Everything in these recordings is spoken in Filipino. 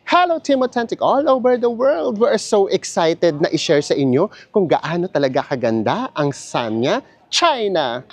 Hello Team Authentic all over the world! We are so excited na i-share sa inyo kung gaano talaga kaganda ang Sanya, China!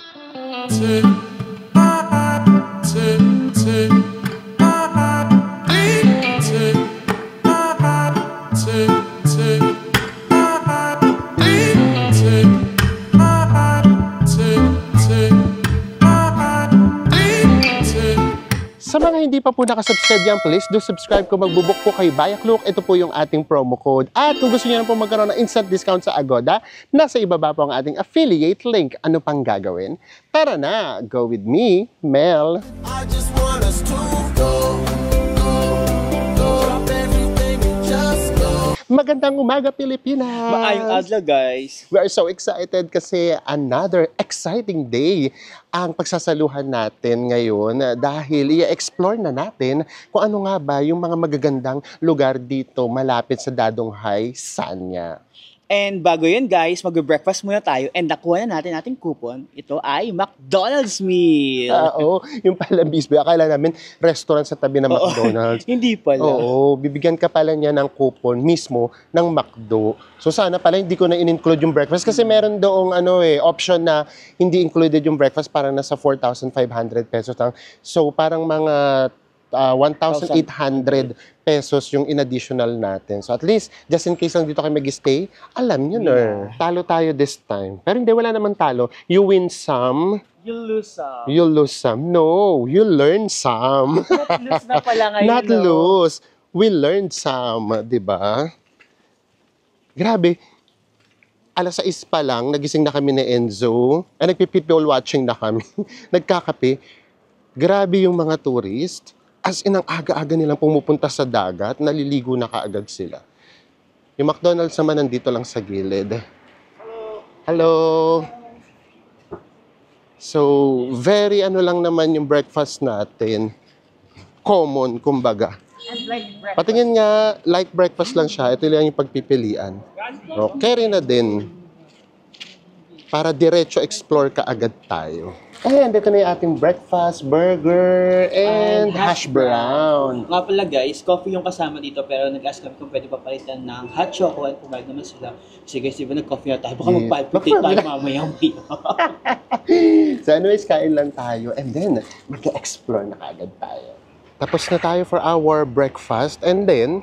Sa mga hindi pa po nakasubscribe yan, please do subscribe kung magbubuk po kay Bayaklook. Ito po yung ating promo code. At kung gusto niyo na po magkaroon ng instant discount sa Agoda, nasa ibaba po ang ating affiliate link. Ano pang gagawin? Tara na! Go with me, Mel! I just want us to go. Drop everything and just go. Magandang umaga, Pilipinas! Maayong adlaw, guys. We are so excited kasi another exciting day ang pagsasaluhan natin ngayon dahil i-explore na natin kung ano nga ba yung mga magagandang lugar dito malapit sa Dadonghai, Sanya. And bago yun, guys, mag-breakfast muna tayo and nakuha na natin ating coupon. Ito ay McDonald's meal. Oo, yung pala bisbe. Akala namin restaurant sa tabi ng McDonald's. Hindi pala. Oo, bibigyan ka pala niya ng coupon mismo ng McDo. So sana pala hindi ko na in-include yung breakfast kasi meron doong option na hindi included yung breakfast, parang nasa 4,500 pesos lang. So parang mga 1,800 pesos yung in-additional natin. So at least, just in case lang dito kayo mag-stay, alam nyo na, talo tayo this time. Pero hindi, wala naman talo. You win some, You lose some. you lose some. No, you learn some. Not lose na pala ngayon. Not no? lose. We learned some, di ba? Grabe. Alas 6 pa lang, nagising na kami ni Enzo. Nagpi-people watching na kami. Nagkakape. Grabe yung mga tourist. As in, ang aga-aga nilang pumupunta sa dagat, naliligo na kaagad sila. Yung McDonald's naman nandito lang sa gilid. Hello! So, very lang naman yung breakfast natin. Common, kumbaga. Patingin nga, light breakfast lang siya. Ito lang yung pagpipilian. So, carry na din. Para diretso explore ka agad tayo. And ito na yung ating breakfast, burger, and hash brown. Nga pala, guys, coffee yung kasama dito pero nag-ask kami kung pwede papalitan ng hot choco at pumayag naman sila. Kasi guys, diba nag-coffee na tayo? Baka Yeah. magpalpitate tayo mamaya-maya. So anyways, kain lang tayo. And then, mag-explore na kaagad tayo. Tapos na tayo for our breakfast. And then,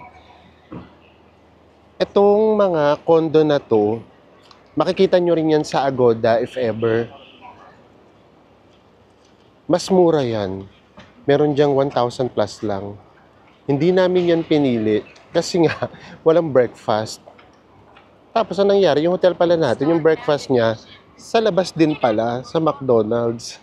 itong mga condo na to, makikita nyo rin yan sa Agoda if ever. Mas mura yan. Meron dyang 1,000 plus lang. Hindi namin yan pinili kasi nga walang breakfast. Tapos anong nangyari? Yung hotel pala natin, yung breakfast niya, sa labas din pala, sa McDonald's.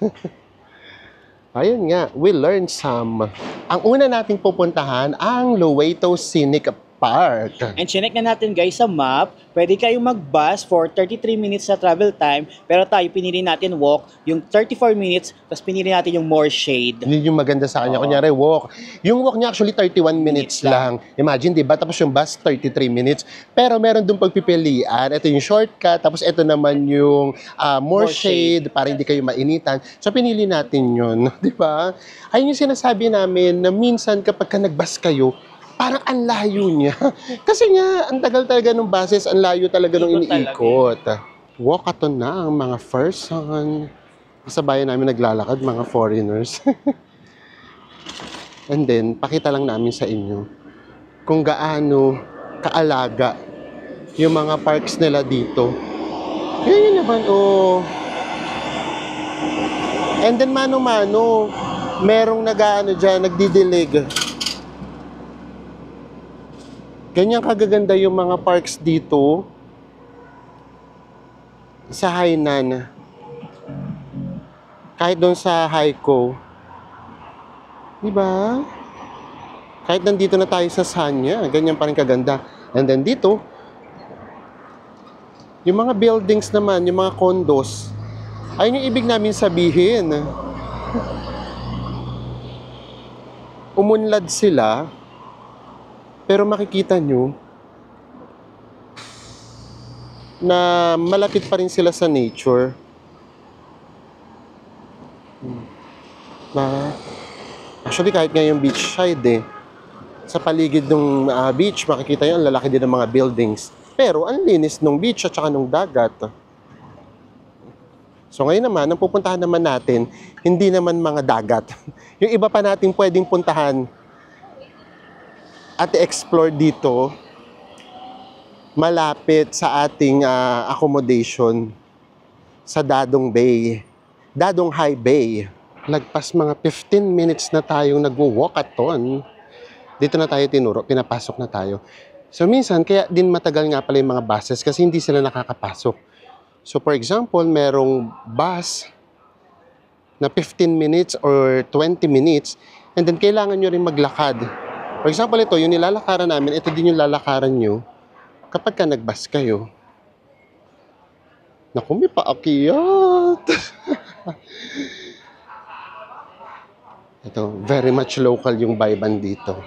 Ayun nga, we learned some. Ang una nating pupuntahan, ang Loweto Scenic Park. And chinek na natin, guys, sa map. Pwede kayong mag-bus for 33 minutes sa travel time. Pero tayo, pinili natin walk, yung 34 minutes, tapos pinili natin yung more shade. Yun yung maganda sa kanya. Kunyari, walk. Yung walk niya actually 31 minutes lang. Imagine, di ba? Tapos yung bus, 33 minutes. Pero meron dong pagpipilian. Ito yung shortcut. Tapos ito naman yung more shade para hindi kayo mainitan. So, pinili natin yun. Di ba? Ayun yung sinasabi namin na minsan kapag ka nag-bus kayo, parang ang layo niya. Kasi nga, ang tagal talaga ng buses, ang layo talaga ng iniikot. Walkathon na ang mga person. Sa bayan namin naglalakad, mga foreigners. And then, pakita lang namin sa inyo kung gaano kaalaga yung mga parks nila dito. Yun naman, oh. And then, mano-mano, merong dyan, nagdidilig. Ganyan kagaganda yung mga parks dito sa Hainan. Kahit doon sa Haikou. Diba? Kahit nandito na tayo sa Sanya, ganyan pa rin kaganda. And then dito, yung mga buildings naman, yung mga condos, ayun yung ibig namin sabihin. Umunlad sila, pero makikita nyo na malapit pa rin sila sa nature. Actually, kahit nga yung beachside Sa paligid ng beach, makikita nyo, ang lalaki din ng mga buildings. Pero ang linis ng beach at saka ng dagat. So ngayon naman, ang pupuntahan naman natin, hindi naman mga dagat. Yung iba pa natin pwedeng puntahan at explore dito, malapit sa ating accommodation sa Dadong Bay. Dadong High Bay. Lagpas mga 15 minutes na tayong nagwo-walkathon. Dito na tayo tinuro, pinapasok na tayo. So minsan, kaya din matagal nga pala yung mga buses kasi hindi sila nakakapasok. So for example, merong bus na 15 minutes or 20 minutes and then kailangan nyo rin maglakad. For example, ito, yung nilalakaran namin, ito din yung lalakaran nyo kapag ka nag-bus kayo. Naku, may paakyat! Ito, very much local yung vibe dito.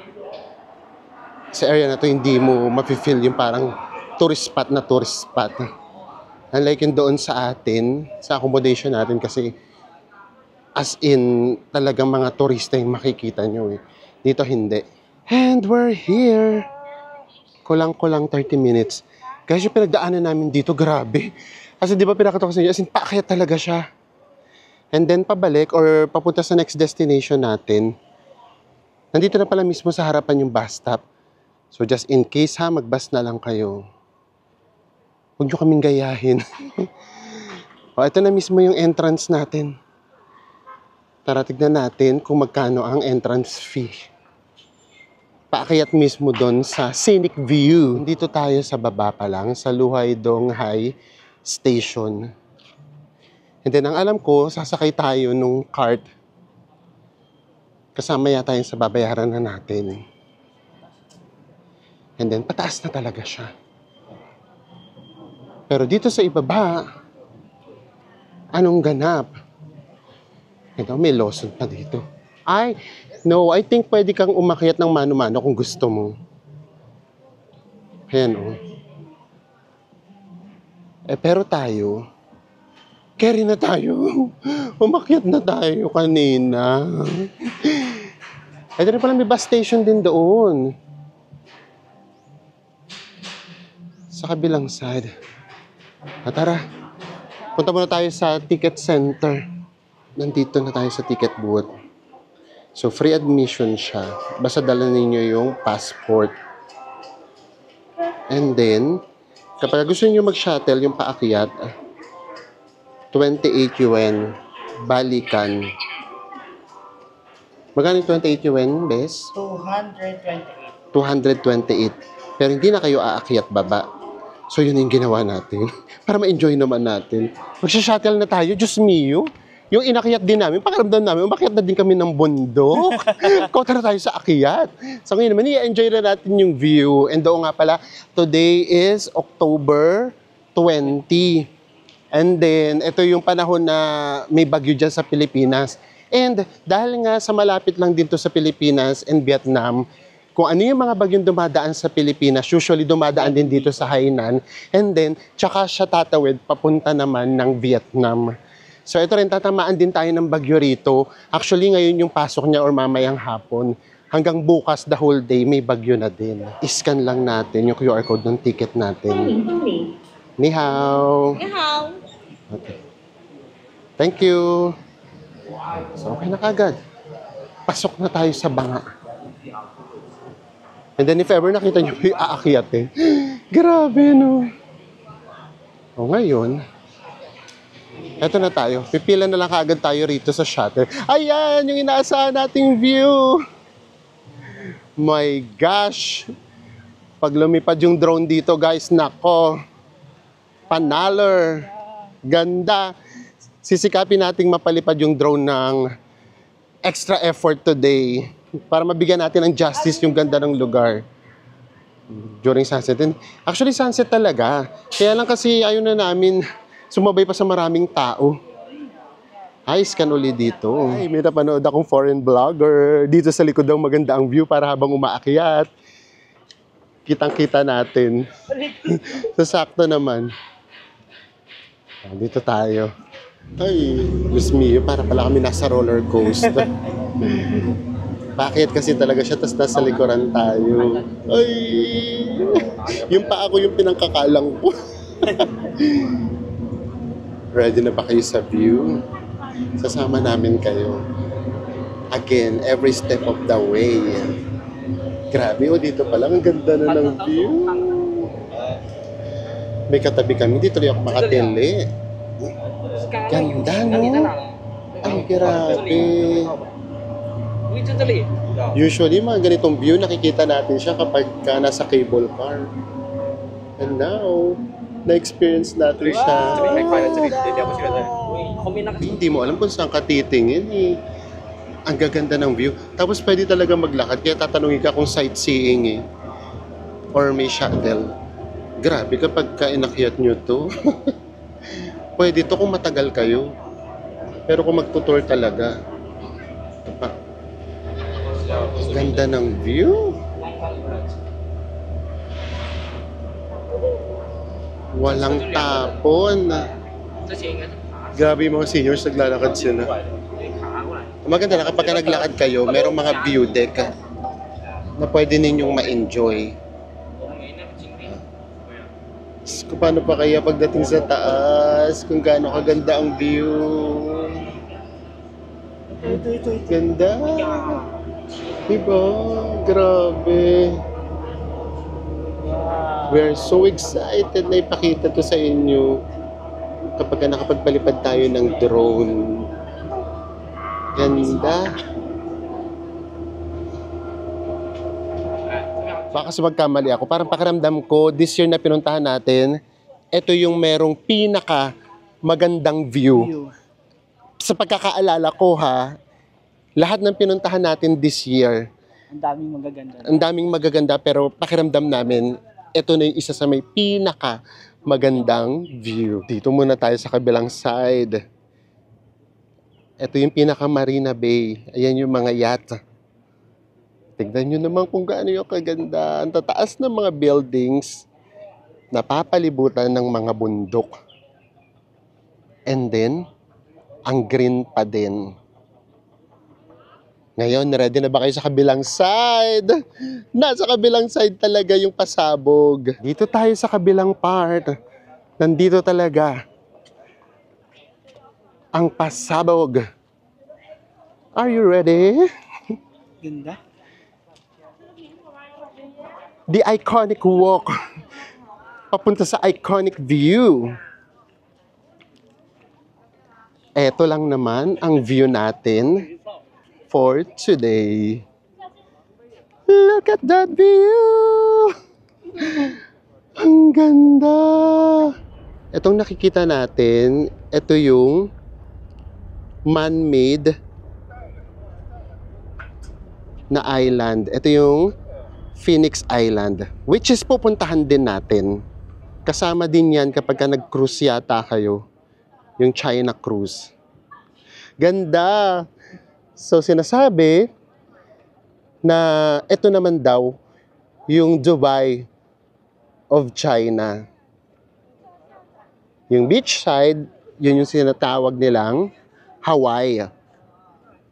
Sa area na to hindi mo mafe-feel yung parang tourist spot na tourist spot. Unlike yung doon sa atin, sa accommodation natin kasi as in talagang mga turista yung makikita nyo eh. Dito hindi. And we're here. Kulang-kulang 30 minutes. Guys, yung pinagdaanan namin dito, grabe. Kasi di ba pinakato ko sa inyo, as in paakyat talaga siya. And then pabalik or papunta sa next destination natin, nandito na pala mismo sa harapan yung bus stop. So just in case ha, mag-bus na lang kayo. Huwag nyo kaming gayahin. O, ito na mismo yung entrance natin. Tara, tignan natin kung magkano ang entrance fee. Paakyat mismo doon sa scenic view. Dito tayo sa baba pa lang, sa Luhaydong High Station. And then, ang alam ko, sasakay tayo nung cart. Kasama yata yung sa babayaran na natin. And then, pataas na talaga siya. Pero dito sa ibaba, anong ganap? Ito, may lawsuit pa dito. I think pwede kang umakyat ng mano-mano kung gusto mo. Ayan, oh. Pero tayo, carry na tayo. Umakyat na tayo kanina. Ito rin pala may bus station din doon. Sa kabilang side. Tara, punta muna tayo sa ticket center. Nandito na tayo sa ticket booth. So, free admission siya. Basta dala ninyo yung passport. And then, kapag gusto niyo mag-shuttle, yung paakyat, 28 yuan, balikan. Magkano yung 28 yuan, Bes? 228. 228. Pero hindi na kayo aakyat baba. So, yun yung ginawa natin. Para ma-enjoy naman natin. Magsha-shuttle na tayo, Diyos mio. Yung inakyat din namin, pakiramdam namin, umakyat na din kami ng bundok. Kauta na tayo sa akyat. So, ngayon naman, i-enjoy na natin yung view. And doon nga pala, today is October 20. And then, ito yung panahon na may bagyo dyan sa Pilipinas. And dahil nga sa malapit lang dito sa Pilipinas and Vietnam, kung ano yung mga bagyong dumadaan sa Pilipinas, usually dumadaan din dito sa Hainan, and then, tsaka siya tatawid papunta naman ng Vietnam. So ito rin, tatamaan din tayo ng bagyo rito. Actually, ngayon yung pasok niya or mamayang hapon. Hanggang bukas, the whole day, may bagyo na din. I-scan lang natin yung QR code ng ticket natin. Ni hao. Ni hao. Okay. Thank you. So, okay na kagad. Pasok na tayo sa banga. And then if ever nakita nyo yung aakyat eh. Grabe, no? O ngayon, eto na tayo. Pipila na lang kaagad tayo rito sa shuttle. Ayan, yung inaasahan nating view. My gosh. Pag lumipad yung drone dito, guys, nako. Panalo. Ganda. Sisikapin nating mapalipad yung drone ng extra effort today para mabigyan natin ng justice yung ganda ng lugar during sunset. And actually, sunset talaga. Kaya lang kasi ayaw na namin sumabay pa sa maraming tao. Ay, scan ulit dito. Ay, may napanood akong foreign vlogger. Dito sa likod daw maganda ang view para habang umaakyat. Kitang-kita natin. So, sakto naman. Dito tayo. Ay, Diyos mio, para pala kami nasa roller coaster. Bakit kasi talaga siya, tas nasa likuran tayo. Ay! Yung paa ko yung pinangkakalang ko. Ready na ba kayo sa view? Sasama namin kayo. Again, every step of the way. Grabe, dito pa lang, ang ganda na ng view. May katabi kami, dito rin ako makatili. Ganda, no? Ang grabe. Usually, mga ganitong view, nakikita natin siya kapag nasa cable car. And now, na-experience natin siya. Hindi mo alam kung saan ka titingin eh. Ang gaganda ng view. Tapos pwede talaga maglakad, kaya tatanungin ka kung sightseeing eh. Or may shuttle. Grabe kapag inakyat nyo to. Pwede to kung matagal kayo. Pero kung magtutour talaga. Ito pa. Ganda ng view. Walang tapon. Grabe yung mga seniors, naglalakad sila. Maganda na kapag naglakad kayo, merong mga view deck na pwede ninyong ma-enjoy. Kung paano pa kaya pagdating sa taas, kung gaano kaganda ang view. Ito. Ganda. Diba? Grabe. We are so excited na ipakita to sa inyo kapag nakapagpalipad tayo ng drone. Ganda. Baka kasi magkamali ako. Parang pakiramdam ko, this year na pinuntahan natin, ito yung merong pinaka magandang view. Sa pagkakaalala ko ha, lahat ng pinuntahan natin this year, ang daming magaganda, pero pakiramdam namin, ito na yung isa sa may pinaka magandang view. Dito muna tayo sa kabilang side. Ito yung pinaka Marina Bay. Ayan yung mga yacht. Tignan nyo naman kung gaano yung kaganda. Ang tataas ng mga buildings, napapalibutan ng mga bundok. And then, ang green pa din. Ngayon, ready na ba kayo sa kabilang side? Nasa kabilang side talaga yung pasabog. Dito tayo sa kabilang part. Nandito talaga ang pasabog. Are you ready? Ganda. The iconic walk. Papunta sa iconic view. Eto lang naman ang view natin for today. Look at that view! Ang ganda! Etong nakikita natin, ito yung man-made na island. Ito yung Phoenix Island, which is pupuntahan din natin. Kasama din yan kapag nag-cruise yata kayo. Yung China cruise. Ganda! So sinasabi na ito naman daw yung Dubai of China. Yung beach side, yun yung sinatawag nilang Hawaii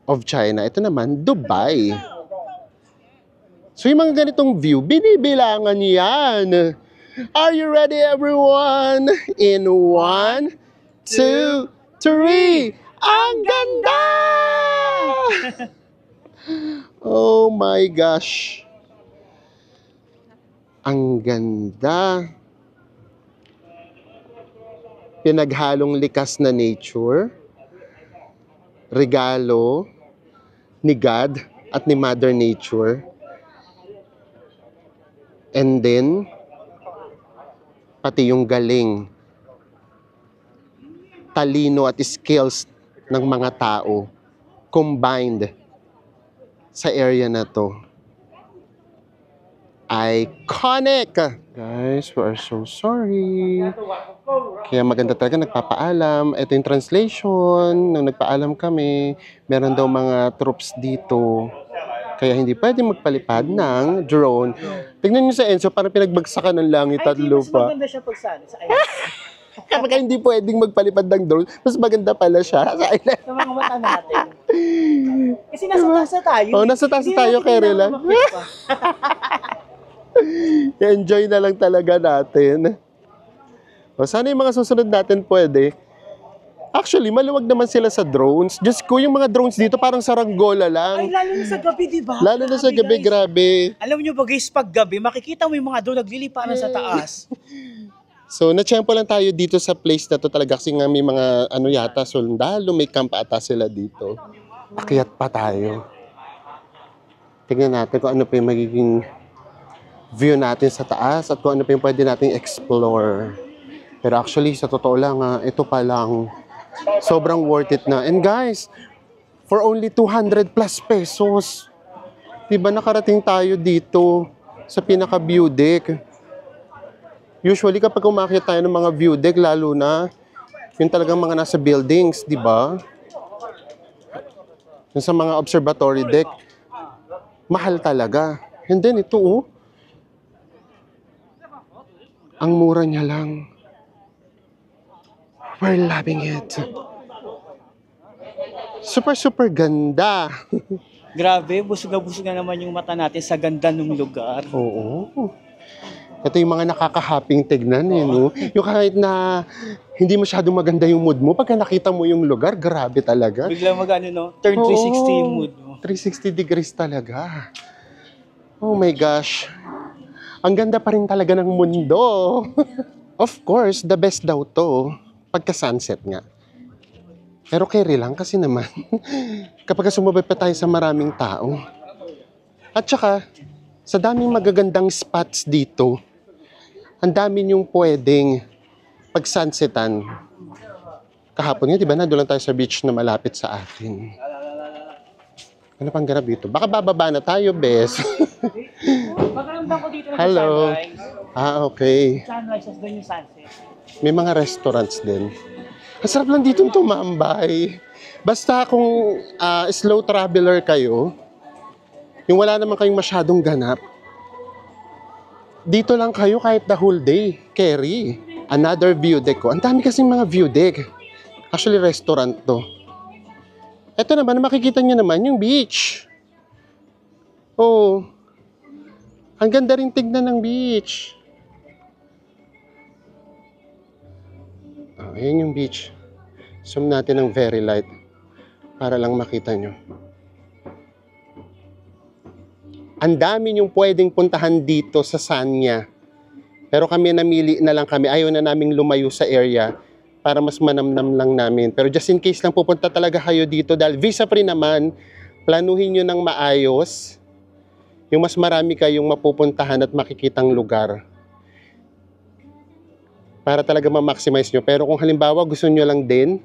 of China. Ito naman, Dubai. So yung mga ganitong view, binibilangan yan. Are you ready everyone? In 1, 2, 3. Ang ganda! Oh my gosh. Ang ganda. Pinaghalong likas na nature. Regalo ni God at ni Mother Nature. And then, pati yung galing, talino at skills ng mga tao combined sa area na to. Iconic! Guys, we are so sorry. Kaya maganda talaga nagpapaalam. Ito yung translation. Nung nagpaalam kami, meron daw mga troops dito. Kaya hindi pwede magpalipad ng drone. Tignan nyo sa Enzo, parang pinagbagsakan ng langit at lupa. Mas maganda siya pag sa Kapag hindi pwedeng magpalipad ng drone, mas maganda pala siya sa island. Sa mga mata natin. Kasi nasa taas na tayo. Oh, nasa taas Hindi tayo, natin Kerry kailangan lang. umakyat pa. Enjoy na lang talaga natin. O, sana yung mga susunod natin pwede. Actually, maluwag naman sila sa drones. Just ko, yung mga drones dito parang saranggola Ay, lang. lalo na sa gabi, di ba? Lalo na sa gabi, guys. grabe. Alam niyo ba guys, pag gabi, makikita mo yung mga drone nagliliparan sa taas. So, na-tsempo lang tayo dito sa place na to talaga kasi nga may mga ano yata, sundalo, may camp ata sila dito. Akyat pa tayo. Tignan natin kung ano pa yung magiging view natin sa taas at kung ano pa yung pwede nating explore. Pero actually, sa totoo lang, ito pa lang, sobrang worth it na. And guys, for only 200 plus pesos, diba nakarating tayo dito sa pinaka-view deck. Usually kapag umakyat tayo ng mga view deck, lalo na yung talagang mga nasa buildings, di ba? Yung sa mga observatory deck, mahal talaga. And then ito, oh, ang mura niya lang. We're loving it. Super, super ganda. Grabe, busog na naman yung mata natin sa ganda ng lugar. Oo. Ito yung mga nakaka-happing tignan eh, no? Yung kahit na hindi masyadong maganda yung mood mo, pagka nakita mo yung lugar, grabe talaga. Bigla no? Turn 360 yung mood mo. 360 degrees talaga. Oh my gosh. Ang ganda pa rin talaga ng mundo. Of course, the best daw to. Pagka sunset nga. Pero carry lang kasi naman. Kapag sumabay pa tayo sa maraming tao. At saka, sa daming magagandang spots dito, ang dami niyong pwedeng pag-sunsetan. Kahapon nga, di ba, nandun lang tayo sa beach na malapit sa atin. Ano pang ganap dito? Baka bababa na tayo, bes. Pagkaramdam ko dito na Hello. sunrise. Okay. Sunrise, tas doon yung sunset. May mga restaurants din. Ang sarap lang dito tumambay. Basta kung slow traveler kayo, yung wala naman kayong masyadong ganap, dito lang kayo kahit the whole day. Kerry. Another view deck ko. Ang dami kasing mga view deck. Actually, restaurant to. Ito naman, makikita nyo naman yung beach. Oh. Ang ganda rin tignan ng beach. Oh, ayan yung beach. Zoom natin ng very light para lang makita nyo. Ang dami niyong pwedeng puntahan dito sa Sanya. Pero kami namili na lang kami. Ayaw na naming lumayo sa area para mas manamnam lang namin. Pero just in case lang pupunta talaga kayo dito dahil visa free naman, planuhin nyo ng maayos. Yung mas marami kayong mapupuntahan at makikitang lugar. Para talaga ma-maximize nyo. Pero kung halimbawa gusto nyo lang din,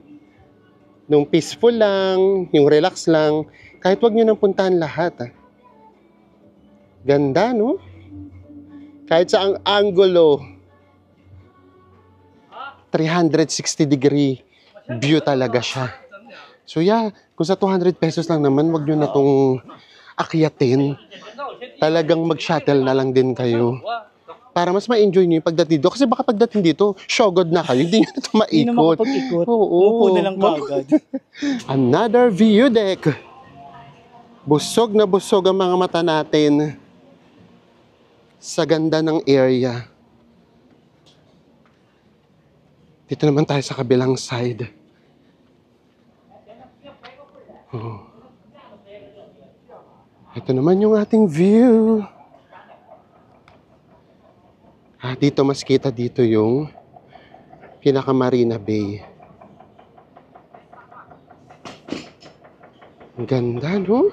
nung peaceful lang, yung relax lang, kahit wag nyo nang puntahan lahat. Ganda, no? Kahit sa ang angulo, 360 degree view talaga siya. So yeah, kung sa 200 pesos lang naman, wag nyo na itong akyatin. Talagang mag-shuttle na lang din kayo. Para mas ma-enjoy nyo yung pagdating dito. Kasi baka pagdating dito, shogod na kayo. Hindi nyo na ito maikot. Hindi na makapag-ikot. Oo. Umupo na lang kagad. Another view deck. Busog na busog ang mga mata natin sa ganda ng area. Dito naman tayo sa kabilang side. Oh. Ito naman yung ating view. Dito mas kita dito yung pinaka Marina Bay. Ang ganda, no?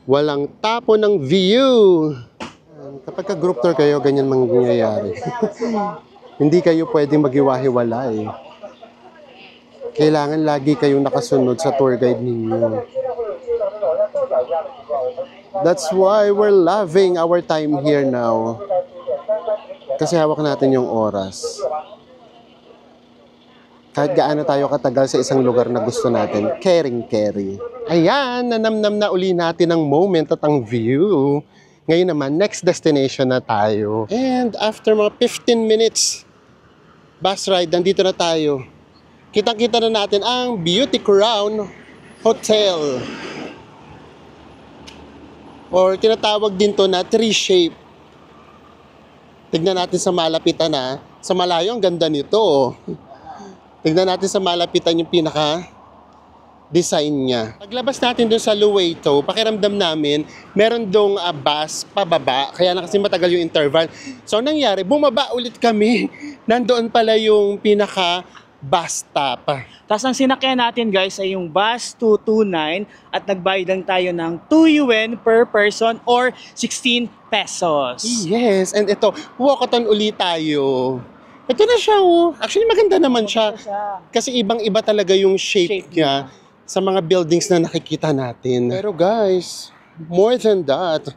Walang tapo ng view. Kapag ka-group tour kayo, ganyan mangyayari. Hindi kayo pwedeng maghiwa-hiwalay. Kailangan lagi kayong nakasunod sa tour guide ninyo. That's why we're loving our time here now. Kasi hawak natin yung oras. Kahit gaano tayo katagal sa isang lugar na gusto natin, caring-carry. Ayan, nanamnam na uli natin ang moment at ang view. Ngayon naman, next destination na tayo. And after mga 15 minutes bus ride, nandito na tayo. kitang-kita na natin ang Beauty Crown Hotel. Or tinatawag din to na tree shape. Tignan natin sa malapitan na. Sa malayo, ang ganda nito. Oh. Tignan natin sa malapitan yung pinaka-design niya. Paglabas natin dun sa Luweito, pakiramdam namin, meron dong bus pababa. Kaya na kasi matagal yung interval. So, nangyari, bumaba ulit kami. Nandoon pala yung pinaka-bus stop. Tapos ang sinakyan natin guys ay yung bus 229 at nagbayad lang tayo ng 2 yuan per person or 16 pesos. Yes, and ito, walkathon ulit tayo. Ito na siya, oh. Actually, maganda naman siya. Kasi ibang-iba talaga yung shape niya sa mga buildings na nakikita natin. Pero guys, more than that,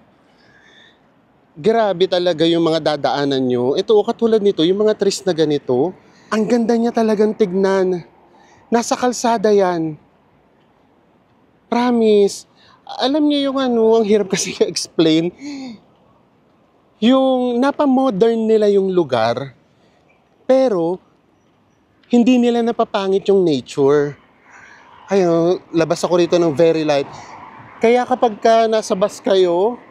grabe talaga yung mga dadaanan nyo. Ito, katulad nito, yung mga trees na ganito, ang ganda niya talagang tignan. Nasa kalsada yan. Promise. Alam niyo yung ang hirap kasi i-explain. Yung napamodern nila yung lugar, pero hindi nila napapangit yung nature. Ayun, labas ako rito ng very light. Kaya kapag ka nasa bus kayo,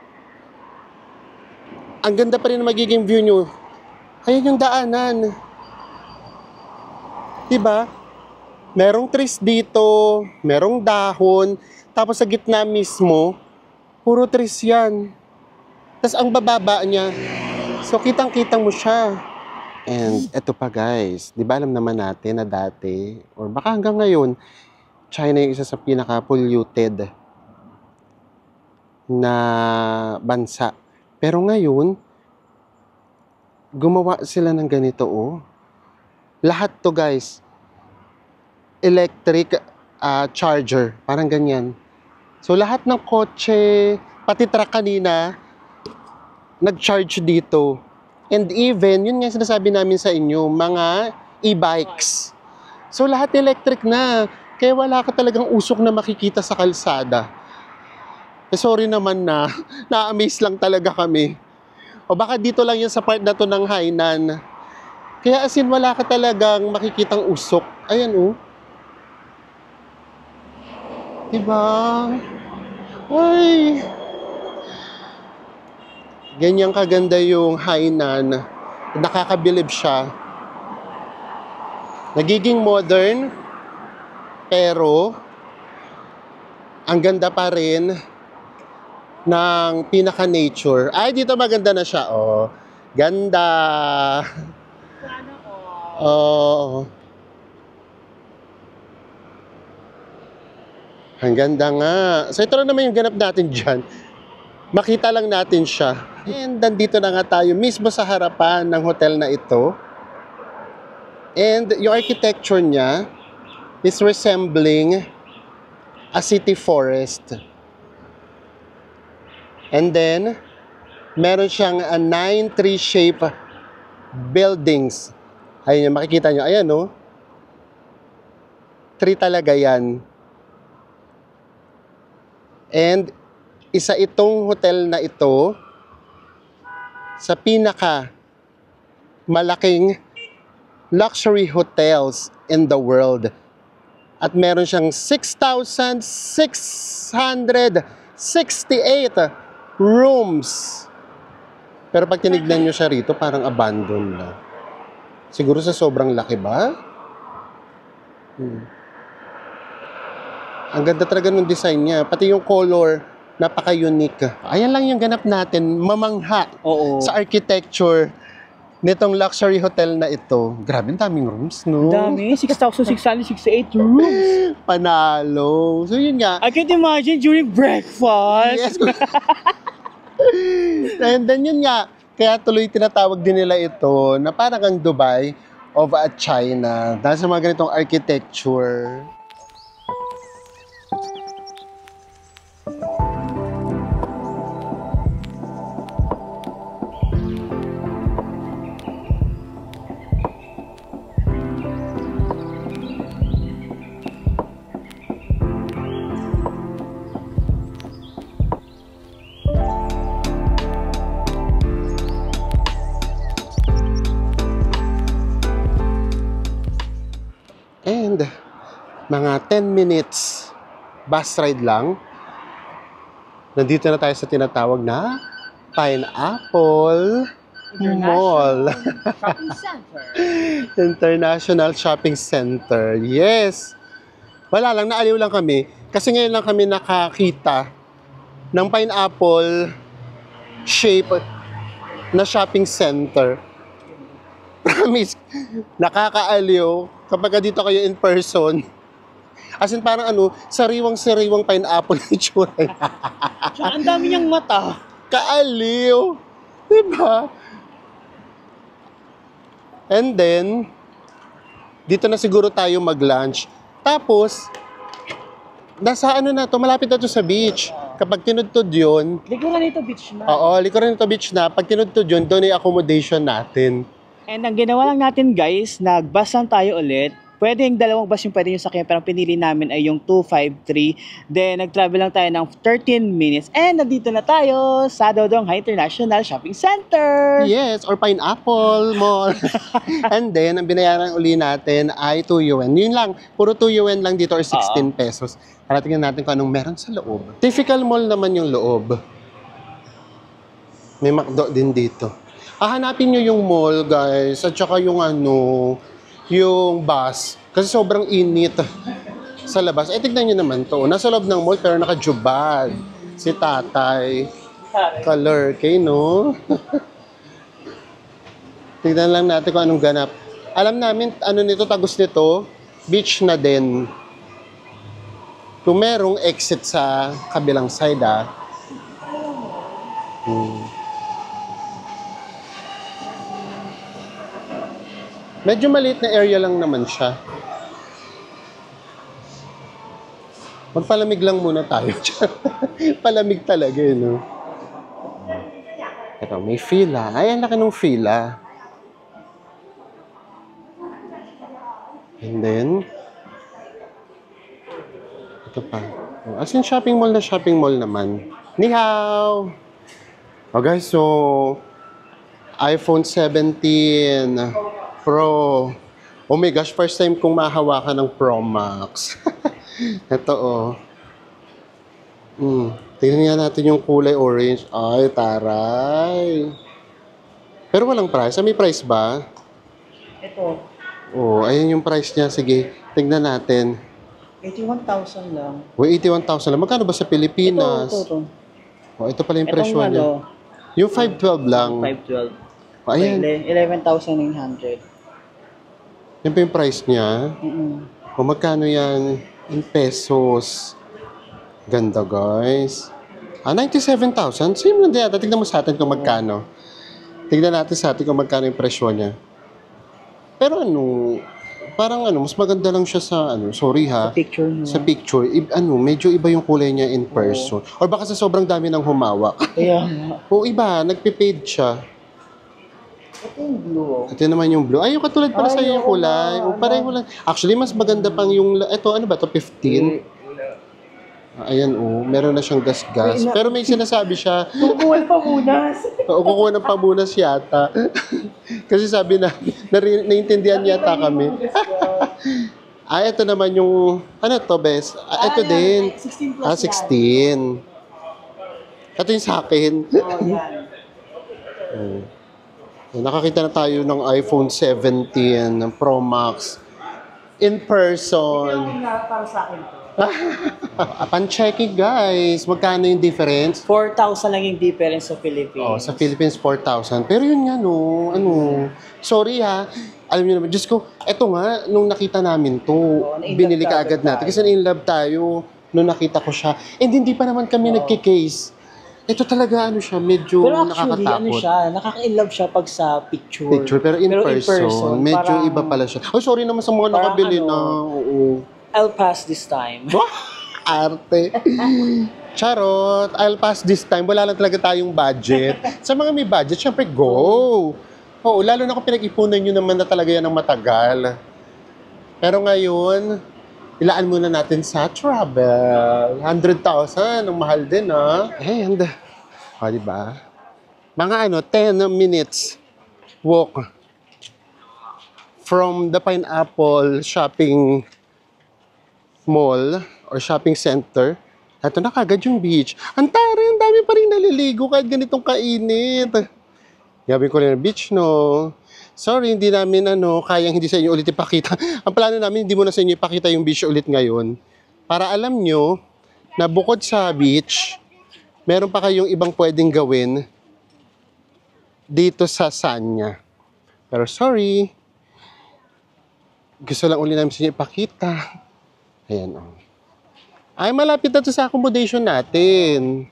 ang ganda pa rin na magiging view nyo. Ayun yung daanan. Diba? Merong trees dito, merong dahon, tapos sa gitna mismo, puro trees yan. Tapos ang bababa niya, so kitang-kita mo siya. And eto pa guys, di ba alam naman natin na dati, or baka hanggang ngayon, China yung isa sa pinaka-polluted na bansa. Pero ngayon, gumawa sila ng ganito, oh. Lahat to guys, electric charger, parang ganyan. So lahat ng kotse, pati truck kanina, nag-charge dito. And even, yun nga sinasabi namin sa inyo, mga e-bikes. So lahat electric na, kaya wala ka talagang usok na makikita sa kalsada. Sorry naman na, na-amaze lang talaga kami. O baka dito lang yun sa part na to ng Hainan. Kaya as in, wala ka talagang makikitang usok. Ayan, oh. Diba? Ay! Ganyan kaganda yung Hainan. Nakakabilib siya. Nagiging modern, pero ang ganda pa rin ng pinaka-nature. Ay, dito maganda na siya. Oh, ganda. Oh. Ang ganda nga. So ito na naman yung ganap natin dyan. Makita lang natin siya. And nandito na nga tayo mismo sa harapan ng hotel na ito. And yung architecture niya is resembling a city forest. And then, meron siyang 9 tree-shaped buildings. Ayun yung makikita nyo. Ayan, no? Tree talaga yan. And isa itong hotel na ito sa pinaka malaking luxury hotels in the world. At meron siyang 6,668 rooms. Pero pag tinignan nyo siya rito, parang abandoned na. Siguro sa sobrang laki ba? Ang ganda talaga ng design niya. Pati yung color, napaka-unique. Ayan lang yung ganap natin, mamangha sa architecture nitong luxury hotel na ito. Grabe, ang daming rooms, no? Dami, 6,668 rooms. Panalo. So yun nga. I can't imagine during breakfast. Yes. And then yun nga, kaya tuloy tinatawag din nila ito na parang ang Dubai of China. Dahil sa mga ganitong architecture. And mga 10 minutes bus ride lang. Nandito na tayo sa tinatawag na Pineapple Mall. Shopping Center. International Shopping Center. Yes. Wala lang, naaliw lang kami. Kasi ngayon lang kami nakakita ng pineapple shape na shopping center. Promise, nakakaaliw kapag dito kayo in person. As in parang sariwang-sariwang pineapple na itsura niya. Tsaka ang dami niyang mata. Kaaliw. Diba? And then, dito na siguro tayo mag-lunch. Tapos, nasa malapit na to sa beach. Kapag tinudtod yun, Likuran nito, beach na. oo, likuran nito beach na, pag tinudtod yun, doon ay accommodation natin. And ang ginawa lang natin guys, nag-bus lang tayo ulit. Pwede yung dalawang bus yung pwede yung sakyan, pero ang pinili namin ay yung 253. Then nag-travel lang tayo ng 13 minutes. And nandito na tayo sa Dodonghai International Shopping Center. Yes, or Pineapple Mall. And then, ang binayaran uli natin ay 2 yuan. Yun lang, puro 2 yuan lang dito or 16 pesos. Para tingnan natin kung anong meron sa loob. Typical mall naman yung loob. May McDo din dito. Hanapin nyo yung mall, guys, at saka yung yung bus. Kasi sobrang init sa labas. Tignan nyo naman to. Nasa loob ng mall pero nakajubad. Si tatay. Kalurkay, no? Tignan lang natin kung anong ganap. Alam namin, tagos nito, beach na din. Kung merong exit sa kabilang side, Medyo maliit na area lang naman siya. Magpalamig lang muna tayo. Palamig talaga, no? Ito, may fila. Ay, ang laki ng fila. And then, ito pa. As in, shopping mall na shopping mall naman. Ni hao! Oh guys, so, iPhone 17 Pro. Oh my gosh, first time kong mahawakan ng Pro Max. Ito, tingnan nga natin yung kulay orange. Ay, taray. Pero walang price. May price ba? Ito, Oh, ayun yung price niya. Sige, tignan natin. 81,000 lang. Uy, 81,000 lang. Magkano ba sa Pilipinas? Ito. Oh, ito pala yung presyo Itong niya. Yung 512 lang. 512. Oh, ayan. 11,900. Yan pa yung price niya. O magkano yan in pesos? Ganda, guys. 97,000. Same lang din. Tignan mo sa atin kung magkano. Tignan natin sa atin kung magkano yung presyo niya. Pero parang mas maganda lang siya sa sorry ha. Sa picture niya. Sa picture, medyo iba yung kulay niya in person. Or baka sa sobrang dami ng humawak. Kaya nga. O iba, nagpipaid siya. Ito yung blue. Ito naman yung blue. Ay, yung katulad pala Ay, sa'yo yung oo kulay. nga, O pareho lang. Actually, mas maganda pang yung, ito, ano ba ito, 15? Ayan, meron na siyang gas-gas. Pero may sinasabi siya, Kukuha pa muna. o kukuha ng pamunas yata. Kasi sabi na, naintindihan yata kami. Ito naman yung, ano to, bes? Ito din. 16 plus 16. Ito yung sa akin. Nakakita na tayo ng iPhone 17 Pro Max in person. Para sa akin to. Upon checking, guys, magkano yung difference? 4,000 lang yung difference sa Philippines. Oh, sa Philippines, 4,000. Pero yun nga, sorry ha. Alam niyo naman, Diyos ko, eto nga, nung nakita namin to, binili ka agad natin. Kasi na-inlove tayo nung nakita ko siya. And hindi pa naman kami nagkikase. Ito talaga, siya, medyo Pero actually, nakakatakot. nakaka-inlove siya pag sa picture. Pero in person, medyo parang iba pala siya. Oh, sorry naman sa mga parang nakabili na. Oo. I'll pass this time. Arte. Charot. I'll pass this time. Wala lang talaga tayong budget. Sa mga may budget, syempre go. Oo, lalo na kung pinag-ipunan nyo naman na talaga yan ng matagal. Pero ngayon, ilaan muna natin sa travel. 100,000. Ang mahal din, ha? Diba? Mga 10 minutes walk from the Pineapple Shopping mall or shopping center. Ito na kagad yung beach. Ang taray, ang dami pa rin naliligo kahit ganitong kainit. Gabi ko rin beach, no? Sorry, hindi namin kayang hindi sa inyo ulit ipakita. Ang plano namin, hindi mo na sa inyo ipakita yung beach ulit ngayon. Para alam nyo na bukod sa beach, meron pa kayong ibang pwedeng gawin dito sa Sanya. Pero sorry, gusto lang ulit namin sa inyo ipakita. Ayan, oh. Ay, malapit na to sa accommodation natin.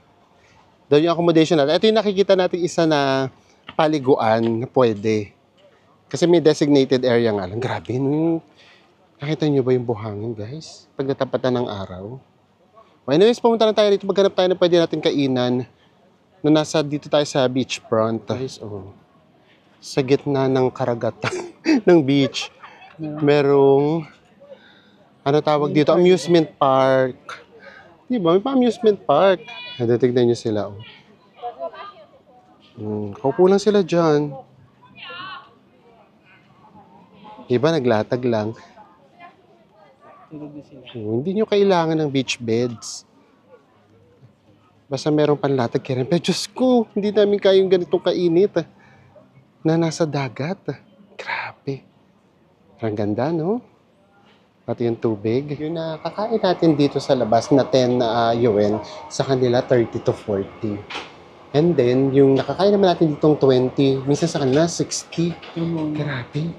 Doon yung accommodation natin. Ito yung nakikita natin isa na paliguan na pwede. Kasi may designated area nga lang. Grabe, nakita nyo ba yung buhangin, guys? Pag natapatan ng araw. Anyways, pumunta na tayo dito. Maghanap tayo na pwede natin kainan na nasa dito tayo sa beachfront. Guys, oh. Sa gitna ng karagatan ng beach, merong ano tawag dito? Amusement park. Di ba? May pa-amusement park. Tignan nyo sila, oh. Kaupo lang sila dyan. Diba, naglatag lang. Hindi nyo kailangan ng beach beds. Basta merong panlatag kaya rin. Pero Diyos ko, hindi namin kayang ganitong kainit na nasa dagat. Grabe. Ang ganda, no? Pati yung tubig. Yung nakakain natin dito sa labas na 10 yuan, sa kanila 30 to 40. And then, yung nakakain naman natin ditong 20, minsan sa kanila 60. Grabe.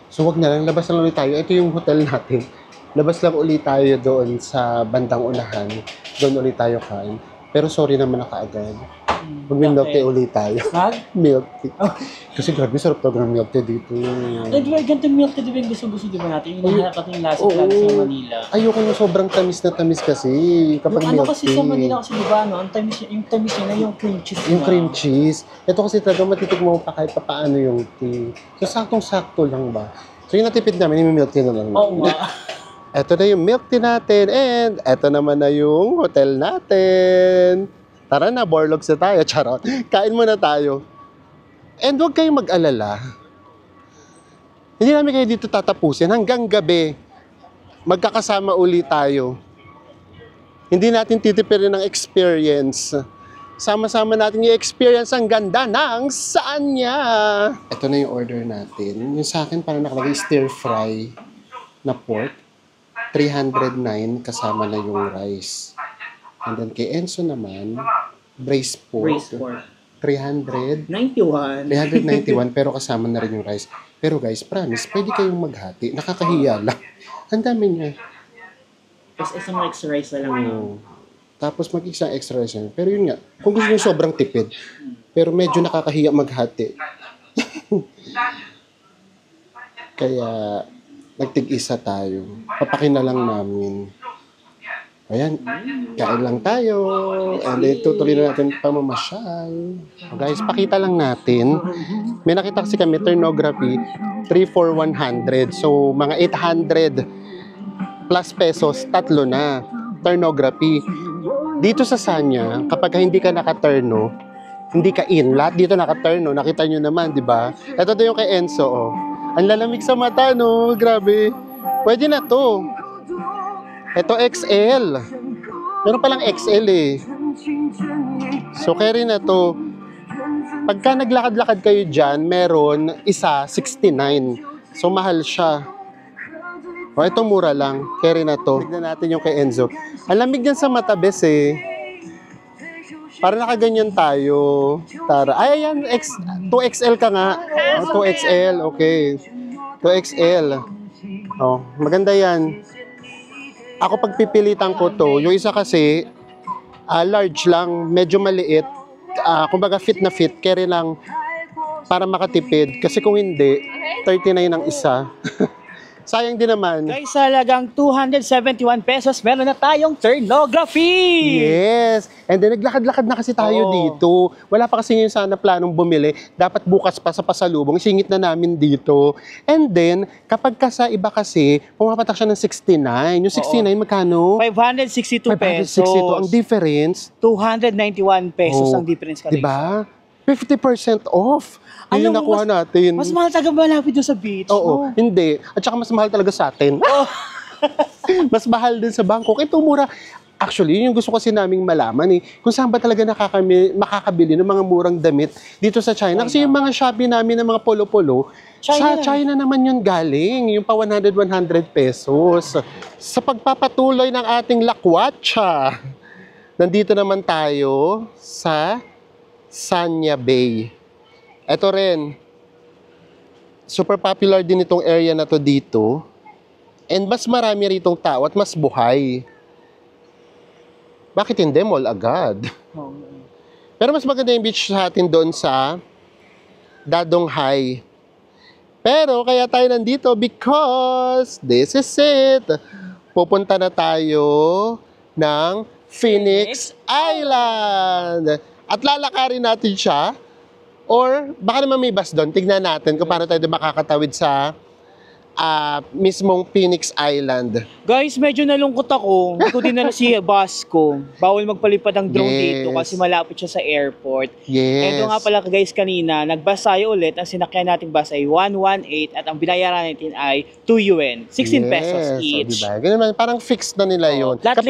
So, wag na lang. Labas lang ulit tayo. Ito yung hotel natin. Labas lang ulit tayo doon sa bandang unahan. Doon ulit tayo kain. Pero sorry naman na kaagad. Mag-milk tea ulit tayo. Milk tea. Kasi grabe, sarap talaga ng milk tea dito. Eh, di ba, ganito milk tea, di ba yung gusto-gusto, di ba natin? Yung nahakat yung lasa talaga sa Manila. Ayoko yung sobrang tamis na tamis kasi kapag Yung milk tea. kasi sa Manila kasi, di ba, ang tamis niya na yung cream cheese. Yung cream cheese. Ito kasi talaga matitikmo mo pa kahit pa paano yung tea. So, saktong-sakto lang ba? So, yung natipid namin, yung milk tea na lang. Oo nga. Ito na yung milk tea natin and ito naman na yung hotel natin. Tara na, Borlogs na tayo. Charot. Kain muna tayo. And huwag kayong mag-alala. Hindi namin kayo dito tatapusin. Hanggang gabi, magkakasama ulit tayo. Hindi natin titipirin ng experience. Sama-sama natin yung experience ang ganda ng Sanya. Ito na yung order natin. Yung sa akin parang nakalagay stir fry na pork. 309 kasama na yung rice. And then kay Enzo naman, braised pork. 391 pero kasama na rin yung rice. Pero guys, promise, pwede kayong maghati. Nakakahiya lang. Ang dami niya. Tapos isang extra rice na lang. Tapos mag-isang extra rice na. Pero yun nga, kung gusto nyo sobrang tipid, pero medyo nakakahiya maghati. Kaya, nagtig-isa tayo. Papakin na lang namin. Ayan, kain lang tayo. And then, tutuloy na natin pamamasyal. Guys, pakita lang natin. May nakita kasi kami, turnography, 3 for 100. So, mga 800 plus pesos, tatlo na. Turnography. Dito sa Sanya, kapag hindi ka nakaturno, hindi ka in. Lahat dito nakaturno. Nakita nyo naman, di ba? Ito yung kay Enzo, oh. Ang lalamig sa mata, no? Grabe. Pwede na to. Ito XL. Meron palang XL eh. So, carry na to. Pagka naglakad-lakad kayo dyan, meron isa, 69. So, mahal siya. O, ito mura lang. Carry na to. Tignan natin yung kay Enzo. Ang lamig yan sa mata, bes eh. Para nakaganyan tayo. Tara. Ay, ayan. 2XL ka nga. Oh, 2XL. Okay. 2XL. Oh, maganda yan. Ako pagpipilitan ko to. Yung isa kasi, large lang. Medyo maliit. Kumbaga fit na fit. Carry lang para makatipid. Kasi kung hindi, 39 ang isa. Sayang din naman. Guys, halagang 271 pesos, meron na tayong turnography! Yes! And then, naglakad-lakad na kasi tayo dito. Wala pa kasi ngayon sana planong bumili. Dapat bukas pa sa pasalubong. Singit na namin dito. And then, kapag ka sa iba kasi, pumapatak siya ng 69. Yung 69, magkano? 562 pesos. 562. Ang difference, 291 pesos ang difference ka. diba? 50% off. Yun yung nakuha natin. Mas mahal talaga malapit doon sa beach. Oo, hindi. At saka mas mahal talaga sa atin. Mas mahal din sa Bangkok. Ito mura. Actually, yun yung gusto kasi naming malaman kung saan ba talaga makakabili ng mga murang damit dito sa China. Kasi yung mga Shopee namin ng mga polo-polo, sa China naman yun galing. Yung pa 100 pesos. Sa pagpapatuloy ng ating lakwatsa, nandito naman tayo sa Sanya Bay. Ito rin, super popular din itong area na to dito. And mas marami ritong tao at mas buhay. Bakit hindi mall agad? Pero mas maganda yung beach sa atin doon sa Dadonghai. Pero kaya tayo nandito because this is it. Pupunta na tayo ng Phoenix Island. At lalakarin natin siya. Or baka naman may bus doon. Tignan natin kung paano tayo makakatawid sa mismong Phoenix Island. Guys, medyo nalungkot ako. Hindi ko dinala si bus ko. Bawal magpalipad ng drone dito kasi malapit siya sa airport. Yes. Ito nga pala guys kanina, nag-bus tayo ulit. Ang sinakyan nating bus ay 118 at ang binayaran natin ay 2 yuan. 16 pesos each. So, diba? Ganun naman, parang fixed na nila yun. Flat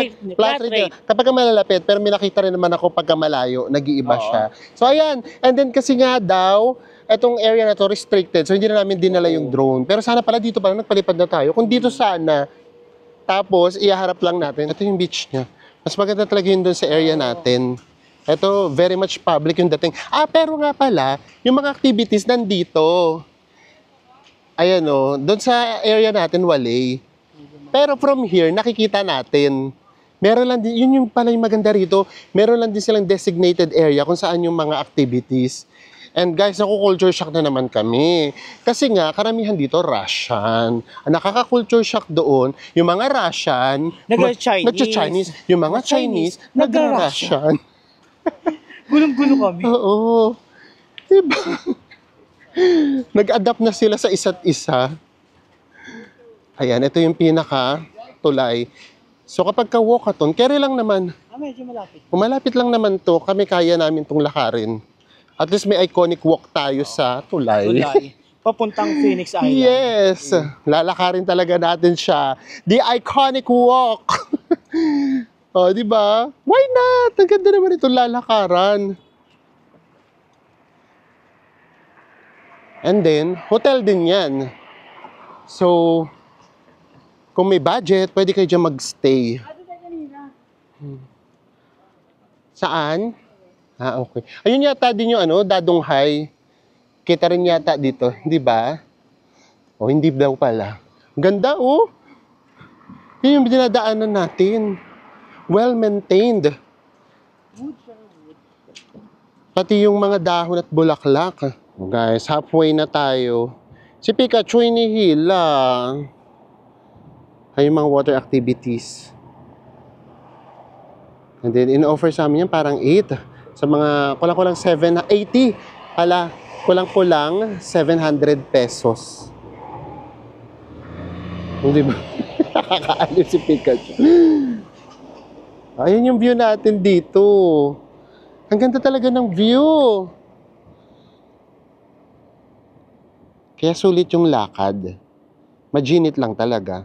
rate. Kapag malalapit, pero may nakita rin naman ako pagka malayo, nag-iiba siya. So ayan, and then kasi nga daw, etong area na to restricted, so hindi na namin dinala yung drone. Pero sana pala dito pala nagpalipad na tayo. Kung dito sana, tapos ihaharap lang natin. Ito yung beach niya. Mas maganda talaga yun doon sa area natin. Ito, very much public yung dating. Pero nga pala, yung mga activities nandito. Ayan o, doon sa area natin, wale. Pero from here, nakikita natin. Meron lang din, yun yung pala yung maganda rito, meron lang din silang designated area kung saan yung mga activities. And guys, culture shock na naman kami. Kasi nga, karamihan dito Russian. Ang nakaka-culture shock doon, yung mga Russian, nag-Chinese. Yung mga Chinese, nag-Russian. Gulong-gulo kami. Oo. Diba? Nag-adapt na sila sa isa't isa. Ayan, ito yung pinaka-tulay. So kapag ka-walkathon, carry lang naman. Medyo malapit. Kung malapit lang naman to, kami kaya namin tong lakarin. At least may iconic walk tayo sa tulay. Papuntang Phoenix Island. Yes! Lalakarin talaga natin siya. The iconic walk! O, di ba? Why not? Ang ganda naman itong lalakaran. And then, hotel din yan. So, kung may budget, pwede kayo dyan magstay. Saan? Okay. Ayun yata din yung Dadonghai. Kita rin yata dito, di ba? O, hindi daw pala. Ganda, oh. Yun yung dinadaanan natin. Well-maintained. Pati yung mga dahon at bulaklak. Guys, halfway na tayo. Si Pikachu inihila. Ay, yung mga water activities. And then, in-offer sa amin yan parang 8. Sa mga, kulang-kulang 780. Hala, kulang-kulang 700 pesos. Hindi ba? Nakakaaliw si Pikachu. Ayun yung view natin dito. Ang ganda talaga ng view. Kaya sulit yung lakad. Maginit lang talaga.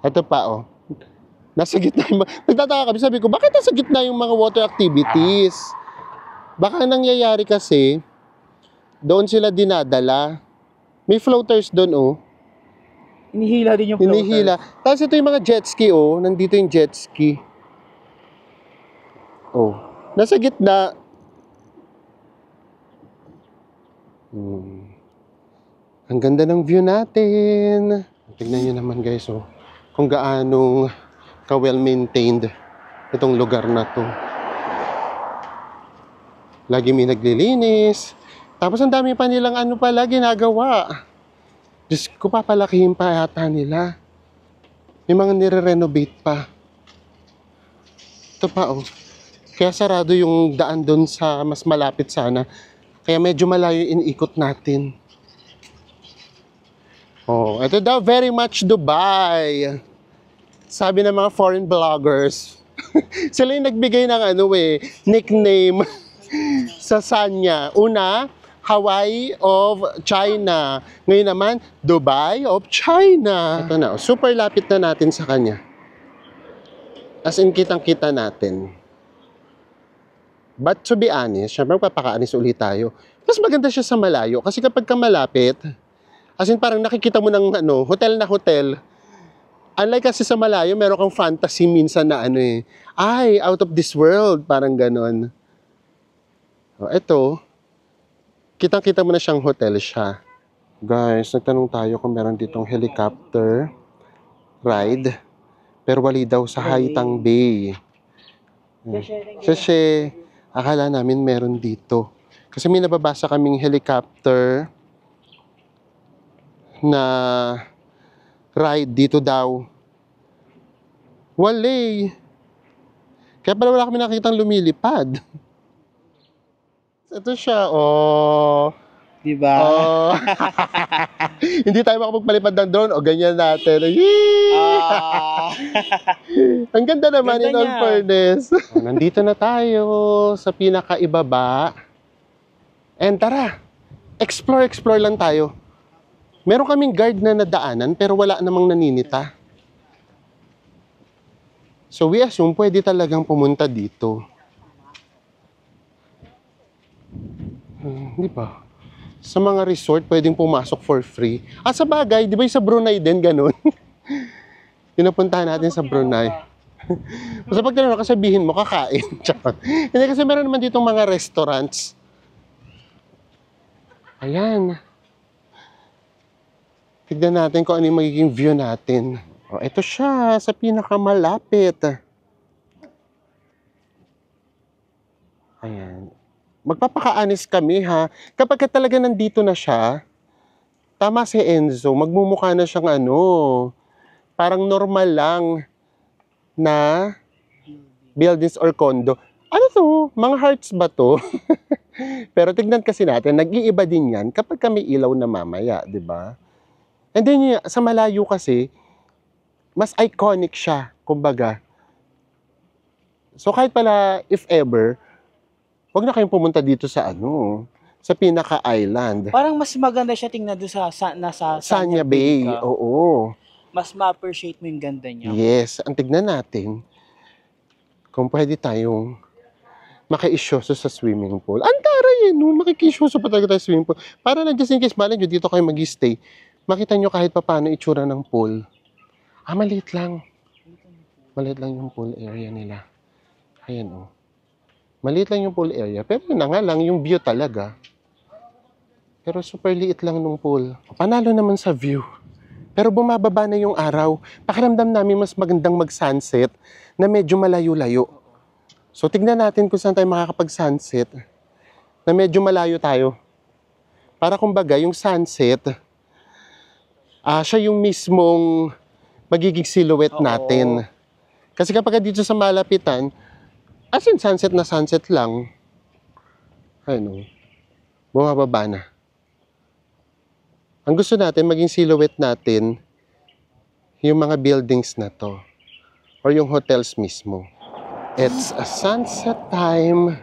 Ito pa, oh. Nasa gitna yung... Nagtataka kami, sabi ko, bakit nasa gitna yung mga water activities? Baka nangyayari kasi, doon sila dinadala. May floaters doon, oh. Hinihila din yung floater. Hinihila. Tapos ito yung mga jet ski, oh. Nandito yung jet ski. Oh. Nasa gitna. Ang ganda ng view natin. Tignan nyo naman, guys, oh. Kung gaanong ka-well-maintained itong lugar na to. Lagi may naglilinis. Tapos ang dami pa nilang ginagawa. Diyos ko, papalakihin pa yata nila. May mga nire-renovate pa. Ito pa, oh. Kaya sarado yung daan doon sa mas malapit sana. Kaya medyo malayo inikot natin. Oh, ito daw, very much Dubai. Sabi ng mga foreign vloggers. Sila yung nagbigay ng nickname sa Sanya. Una, Hawaii of China. Ngayon naman, Dubai of China. Ito na, super lapit na natin sa kanya. As in, kitang-kita natin. But to be honest, syempre magpapakaanis ulit tayo. Mas maganda siya sa malayo. Kasi kapag ka malapit, as in parang nakikita mo ng hotel na hotel. Unlike kasi sa malayo, meron kang fantasy minsan na ay, out of this world. Parang ganon. O, eto. Kitang-kita mo na siyang hotel siya. Guys, nagtanong tayo kung meron ditong helicopter ride. Pero wali daw sa Haitang Bay. Kasi akala namin meron dito. Kasi may nababasa kaming helicopter na ride dito daw. Wali. Kaya pala wala kami nakikitang lumilipad. Ito siya, oh. Diba? Oh. Hindi tayo makapagpalipad ng drone, o ganyan natin. Ang ganda naman, Ganda in all niya. fairness. Nandito na tayo sa pinakaibaba. And tara, explore lang tayo. Meron kaming guard na nadaanan, pero wala namang naninita. So we assume pwede talagang pumunta dito. Di ba? Sa mga resort, pwedeng pumasok for free. At sa bagay, di ba yung sa Brunei din, ganun? Pinapuntahan natin sa Brunei. Basta pag tinanong ka, sabihin mo, kakain. Hindi kasi meron naman ditong mga restaurants. Ayan. Tignan natin kung ano yung magiging view natin. O, ito siya, sa pinakamalapit. Ayan. Magpapakaanis kami ha. Kapag talaga nandito na siya, tama si Enzo, magmumukha na siyang parang normal lang na buildings or condo. Ano to? Mga hearts ba to? Pero tignan kasi natin, nag-iiba din yan kapag kami ilaw na mamaya, di ba? And then sa malayo kasi, mas iconic siya, kumbaga. So kahit pala, if ever, wag na kayong pumunta dito sa sa pinaka-island. Parang mas maganda siya tingnan doon nasa Sanya Bay, ka. oo. Mas ma-appreciate mo yung ganda niya. Yes, ang tignan natin kung pwede tayong maki-isyoso sa swimming pool. Ang taray maki-isyoso pa talaga tayo sa swimming pool. Para na just in case, malay nyo, dito kayo mag-stay, makita nyo kahit pa paano itsura ng pool. Maliit lang. Maliit lang yung pool area nila. Ayan, maliit lang yung pool area, pero yun na nga lang, yung view talaga. Pero super liit lang nung pool. Panalo naman sa view. Pero bumababa na yung araw. Pakiramdam namin mas magandang mag-sunset na medyo malayo-layo. So tignan natin kung saan tayo makakapag-sunset na medyo malayo tayo. Para kumbaga, yung sunset, siya yung mismong magiging silhouette natin. Kasi kapag dito sa malapitan, as in, sunset na sunset lang. Bumababa na. Ang gusto natin, maging silhouette natin, yung mga buildings na to. Or yung hotels mismo. It's a sunset time.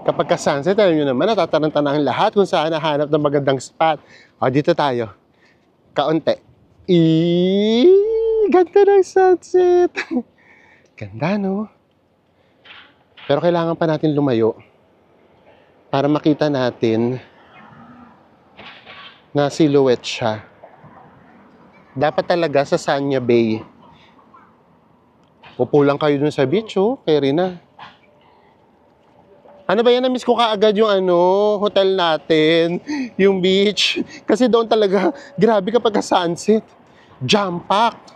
Kapag ka-sunset, alam nyo naman, natataranta na ang lahat kung saan nahanap ng magandang spot. Dito tayo. Kaunti. Ganda ng sunset. Ganda, no? Pero kailangan pa natin lumayo para makita natin na silhouette siya. Dapat talaga sa Sanya Bay. Pupulang kayo dun sa beach, kaya rin na. Ano ba yan? Na-miss ko kaagad yung hotel natin, yung beach. Kasi doon talaga, grabe kapag sunset. Jam-packed.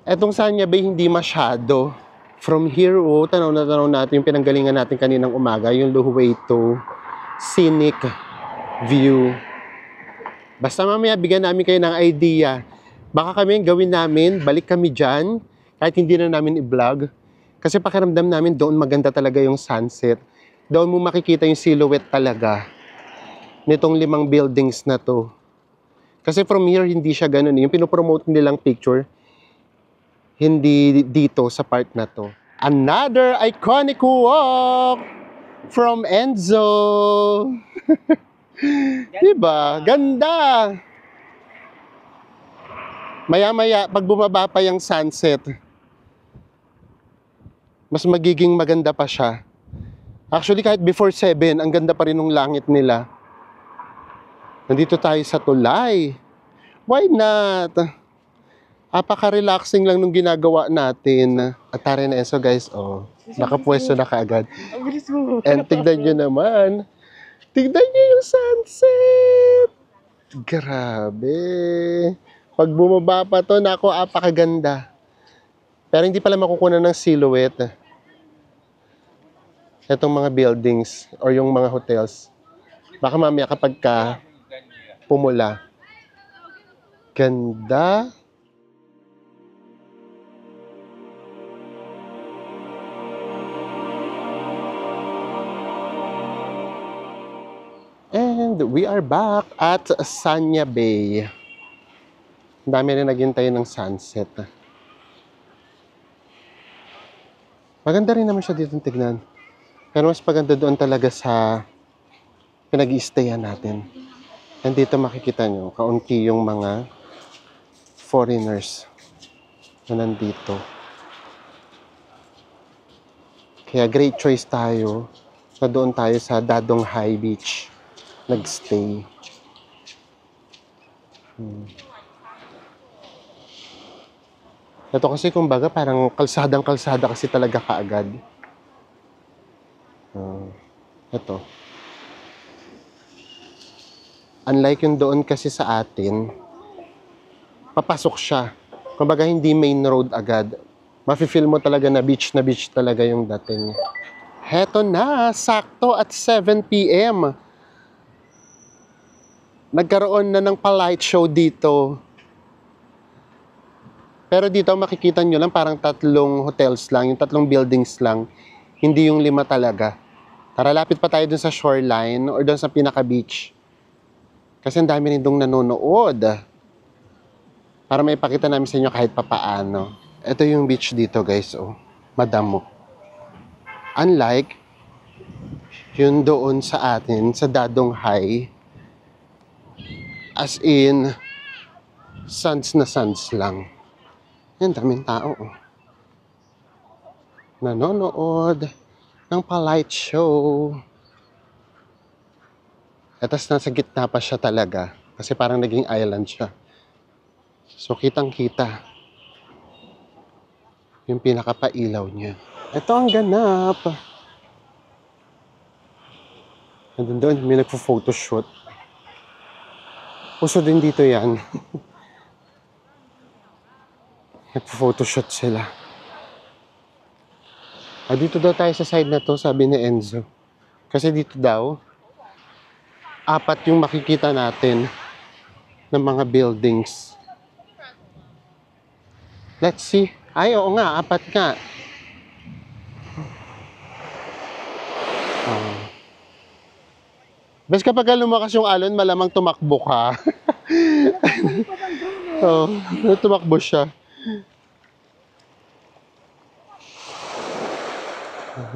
Etong Sanya Bay hindi masyado. From here, tanaw natin yung pinanggalingan natin kaninang umaga, yung Luhueto Scenic View. Basta mamaya, bigyan namin kayo ng idea. Baka kami gawin namin, balik kami dyan, kahit hindi na namin i-vlog. Kasi pakiramdam namin, doon maganda talaga yung sunset. Doon mo makikita yung silhouette talaga nitong 5 buildings na to. Kasi from here, hindi siya ganun. Yung pinopromote nilang picture, hindi dito sa part na to. Another iconic walk from Enzo. Diba? Ganda. Maya-maya, pag bumaba pa yung sunset, mas magiging maganda pa siya. Actually, kahit before 7, ang ganda pa rin ng langit nila. Nandito tayo sa tulay. Why not? Apaka-relaxing lang nung ginagawa natin. At tara na Enzo guys, oh. Nakapwesto na kaagad. Ang bilis mo. And tignan nyo naman. Tignan nyo yung sunset. Grabe. Pag bumaba pa to, naku, apakaganda. Pero hindi pala makukuha ng silhouette. Itong mga buildings or yung mga hotels. Baka mamaya kapag pumula. Ganda. And we are back at Sanya Bay. Ang dami rin naghintay ng sunset. Maganda rin naman siya dito tignan. Pero mas maganda doon talaga sa pinag-i-stayan natin. And dito makikita nyo, kaunti yung mga foreigners na nandito. Kaya great choice tayo na doon tayo sa Dadong High Beach nagstay. Ito kasi kumbaga parang kalsadang-kalsada kasi talaga kaagad. Ito. Unlike yung doon kasi sa atin, papasok siya. Kumbaga hindi main road agad. Mafe-feel mo talaga na beach talaga yung dating. Heto na, sakto at 7 p.m. Nagkaroon na ng pa-light show dito. Pero dito makikita nyo lang parang 3 hotels lang, yung 3 buildings lang. Hindi yung 5 talaga. Tara, lapit pa tayo dun sa shoreline or dun sa pinaka-beach. Kasi ang dami rin dong nanonood. Para maipakita namin sa inyo kahit papaano. Ito yung beach dito guys, oh. Madamo. Unlike yun doon sa atin, sa Dadong High, as in, suns na suns lang. Yan, daming tao. Oh. Nanonood ng pa-light show. Etas nasa gitna pa siya talaga. Kasi parang naging island siya. So, kitang-kita yung pinakapailaw niya. Ito ang ganap. Nandun doon, may nagpo-photoshoot. Uso din dito yan. Nagpo-photoshoot sila. Dito daw tayo sa side na to, sabi ni Enzo. Kasi dito daw, 4 yung makikita natin ng mga buildings. Let's see. Ay, oo nga, 4 nga. Bes kapag lumakas yung alon, malamang tumakbo ka. Oo, tumakbo siya.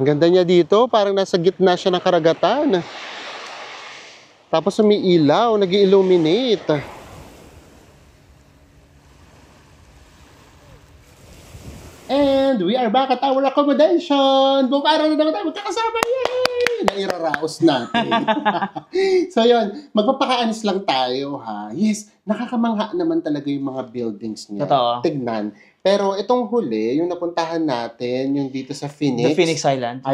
Ang ganda niya dito, parang nasa gitna siya ng karagatan. Tapos umiilaw, nag-illuminate. And we are back at our accommodation. Buong araw na naman tayo magkakasama. Yay! Nairaraos natin. So yun, magpapakaanis lang tayo ha. Yes, nakakamangha naman talaga yung mga buildings niya. Totoo. Tignan. Pero itong huli, yung napuntahan natin, yung dito sa Phoenix. The Phoenix Island.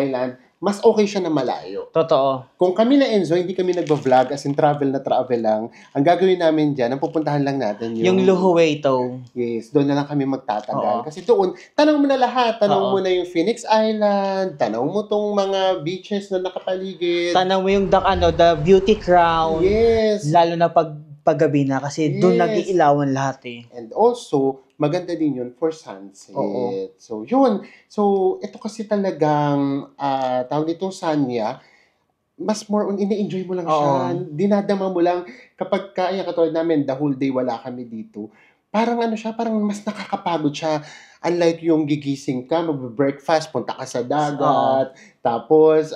Mas okay siya na malayo. Totoo. Kung kami na Enzo, hindi kami nagbo-vlog as in travel lang. Ang gagawin namin dyan, ang pupuntahan lang natin Yung Luhuweito. Yes, doon na lang kami magtatagal. Oo. Kasi doon, tanong mo na lahat. Tanong Oo. mo na yung Phoenix Island, tanong mo tong mga beaches na nakapaligid. Tanong mo yung the Beauty Crown. Yes. Lalo na paggabi na kasi doon Yes. nag-iilawan lahat eh. And also, maganda din yun for sunset. Oo. So, yun. So, ito kasi talagang, tawag nitong Sanya, mas more on, ine-enjoy mo lang siya. Oo. Dinadama mo lang, kapag kaya katulad namin, the whole day wala kami dito, parang ano siya, parang mas nakakapagod siya. Unlike yung gigising ka, mag-breakfast, punta ka sa dagat, tapos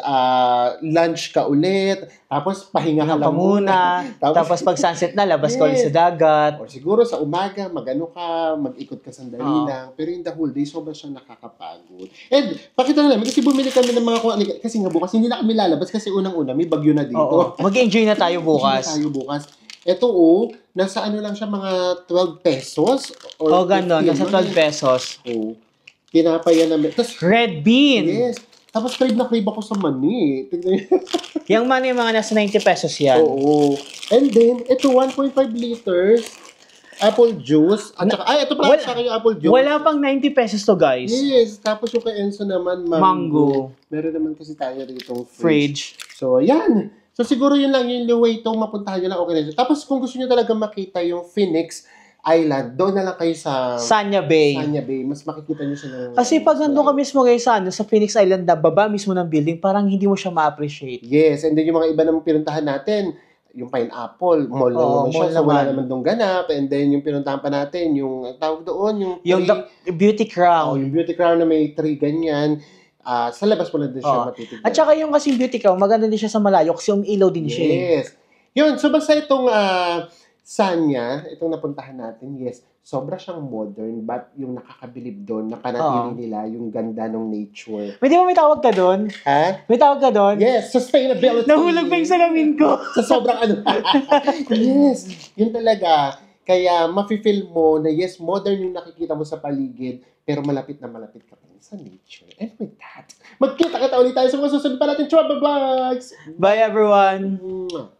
lunch ka ulit, tapos pahinga ka Hinga lang pa muna. Tapos pag sunset na, labas ka ulit sa dagat. Or siguro sa umaga, mag-ano ka, mag-ikot ka sandali Oo. lang. Pero in the whole day, sobrang siya nakakapagod. And, pakita na namin, kasi bumili kami ng mga kung ano, kasi nga bukas, hindi na kami lalabas kasi unang-una, may bagyo na dito. Oo. Mag-enjoy na tayo Hindi na bukas. tayo bukas. Ito nasa ano lang siya, mga 12 pesos. O gano'n, 15, nasa 12 pesos. Oo. Tinapay yan namin. Tapos, Red bean. yes. Tapos crave na crave ako sa mani. Tignan niyo. Yung money, mga nasa 90 pesos yan. Oo. And then, ito 1.5 liters apple juice. At saka, ito pala sa akin yung apple juice. Wala pang 90 pesos to, guys. Yes. Tapos yung kay Enzo naman, mango. Meron naman kasi tayo dito Fridge. So, yan. So, siguro yun lang yung way to mapuntahan nyo lang. Okay na siya. Tapos, kung gusto nyo talaga makita yung Phoenix Island, doon na lang kayo sa Sanya Bay. Sanya Bay. Mas makikita nyo siya ng... Kasi pag nandun ka mismo guys sa Phoenix Island na baba mismo ng building, parang hindi mo siya ma-appreciate. Yes. And then yung mga iba namang pinuntahan natin, yung Pineapple, mall lang Oo, naman siya. mall So, wala naman. naman doon ganap. And then, yung pinuntahan pa natin, yung tawag doon, Yung the Beauty Crown. yung Beauty Crown na may tree ganyan. Sa labas mo lang din siya Oo. matitignan. At saka yung kasing Beauty Crown, maganda din siya sa malayo kasi yung ilaw din siya. Eh. Yes. Yun, so basta itong Sanya, itong napuntahan natin, yes, sobra siyang modern, but yung nakakabilib doon, napanatili nila yung ganda ng nature. Di ba may tawag ka doon? Ha? May tawag ka doon? Yes, sustainability. Nahulog pa yung salamin ko. Sa sobrang ano. Yes, yun talaga. Kaya mafe-feel mo na yes, modern yung nakikita mo sa paligid, pero malapit na malapit ka pa rin sa nature. And with that, magkita-kita ulit tayo sa mga susunod pa natin Trouble Vlogs! Bye everyone! Mwah.